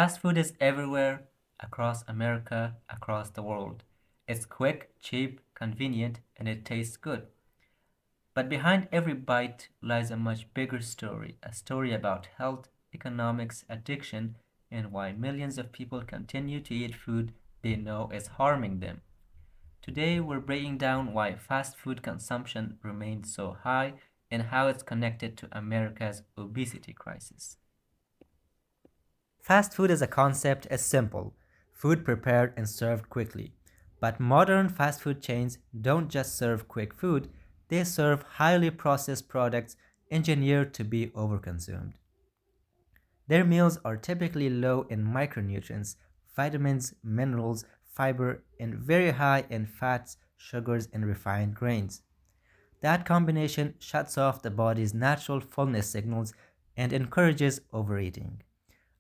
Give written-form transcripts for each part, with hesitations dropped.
Fast food is everywhere, across America, across the world. It's quick, cheap, convenient, and it tastes good. But behind every bite lies a much bigger story, a story about health, economics, addiction, and why millions of people continue to eat food they know is harming them. Today, we're breaking down why fast food consumption remains so high and how it's connected to America's obesity crisis. Fast food as a concept is simple food prepared and served quickly. But modern fast food chains don't just serve quick food, they serve highly processed products engineered to be overconsumed. Their meals are typically low in micronutrients, vitamins, minerals, fiber, and very high in fats, sugars, and refined grains. That combination shuts off the body's natural fullness signals and encourages overeating.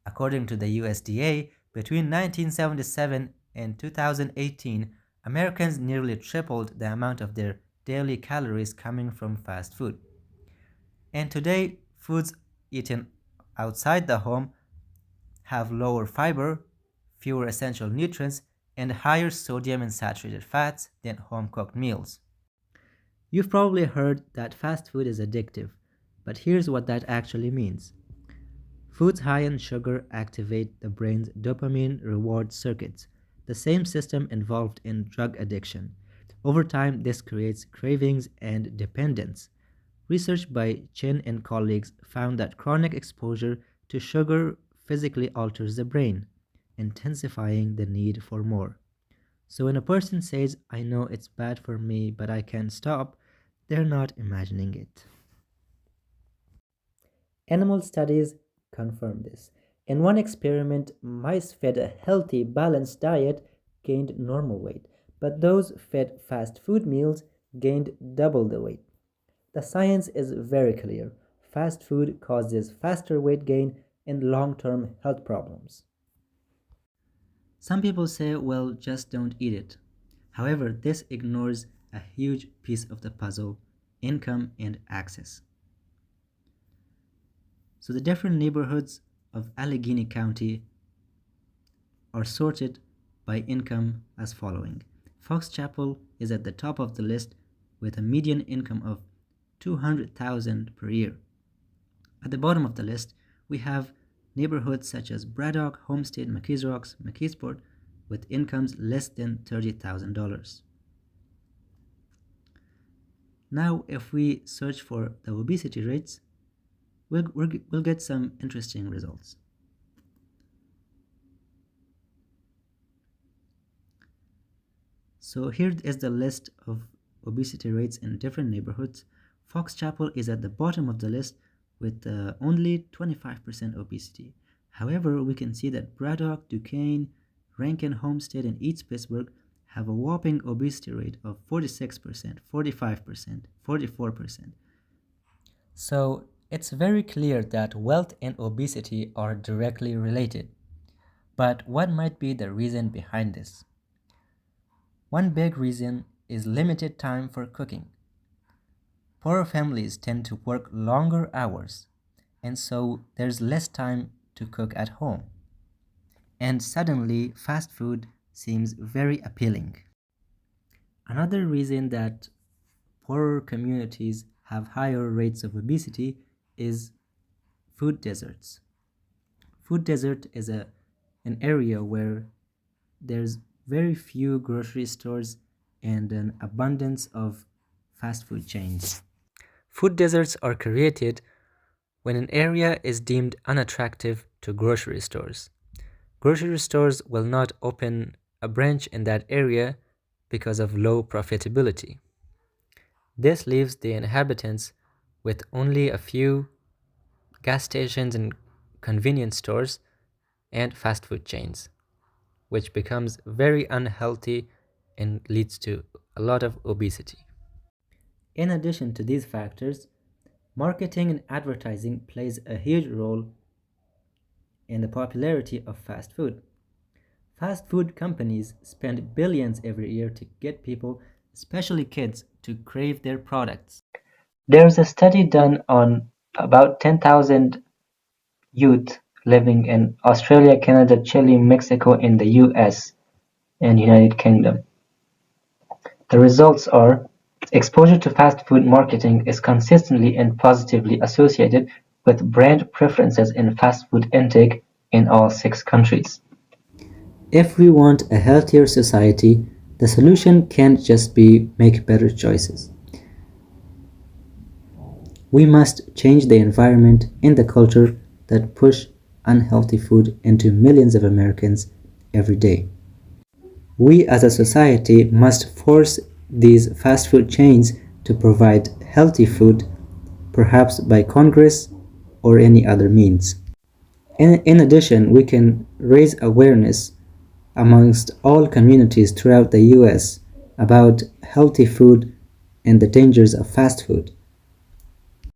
According to the USDA, between 1977 and 2018, Americans nearly tripled the amount of their daily calories coming from fast food. And today, foods eaten outside the home have lower fiber, fewer essential nutrients, and higher sodium and saturated fats than home cooked meals. You've probably heard that fast food is addictive, but here's what that actually means. Foods high in sugar activate the brain's dopamine reward circuits, the same system involved in drug addiction. Over time, this creates cravings and dependence. Research by Chin and colleagues found that chronic exposure to sugar physically alters the brain, intensifying the need for more. So when a person says, I know it's bad for me, but I can't stop, they're not imagining it. Animal studies confirm this. In one experiment, mice fed a healthy, balanced diet gained normal weight, but those fed fast food meals gained double the weight. The science is very clear. Fast food causes faster weight gain and long term health problems. Some people say, well, just don't eat it. However, this ignores a huge piece of the puzzle income and access. So, the different neighborhoods of Allegheny County are sorted by income as following. Fox Chapel is at the top of the list with a median income of 200,000 per year. At the bottom of the list, we have neighborhoods such as Braddock, Homestead, McKees Rocks, McKeesport with incomes less than $30,000. Now, if we search for the obesity rates, we'll get some interesting results. So here is the list of obesity rates in different neighborhoods. Fox Chapel is at the bottom of the list with only 25% obesity. However, we can see that Braddock, Duquesne, Rankin, Homestead, and East Pittsburgh have a whopping obesity rate of 46%, 45%, 44%. So it's very clear that wealth and obesity are directly related. But what might be the reason behind this? One big reason is limited time for cooking. Poorer families tend to work longer hours, and so there's less time to cook at home. And suddenly, fast food seems very appealing. Another reason that poorer communities have higher rates of obesity is food deserts. Food desert is an area where there's very few grocery stores and an abundance of fast food chains. Food deserts are created when an area is deemed unattractive to grocery stores. Grocery stores will not open a branch in that area because of low profitability. This leaves the inhabitants with only a few gas stations and convenience stores and fast food chains, which becomes very unhealthy and leads to a lot of obesity. In addition to these factors, marketing and advertising plays a huge role in the popularity of fast food. Fast food companies spend billions every year to get people, especially kids, to crave their products. There's a study done on about 10,000 youth living in Australia, Canada, Chile, Mexico, and the US and United Kingdom. The results are exposure to fast food marketing is consistently and positively associated with brand preferences in fast food intake in all 6 countries. If we want a healthier society, the solution can't just be make better choices. We must change the environment and the culture that push unhealthy food into millions of Americans every day. We as a society must force these fast food chains to provide healthy food, perhaps by Congress or any other means. In addition, we can raise awareness amongst all communities throughout the US about healthy food and the dangers of fast food.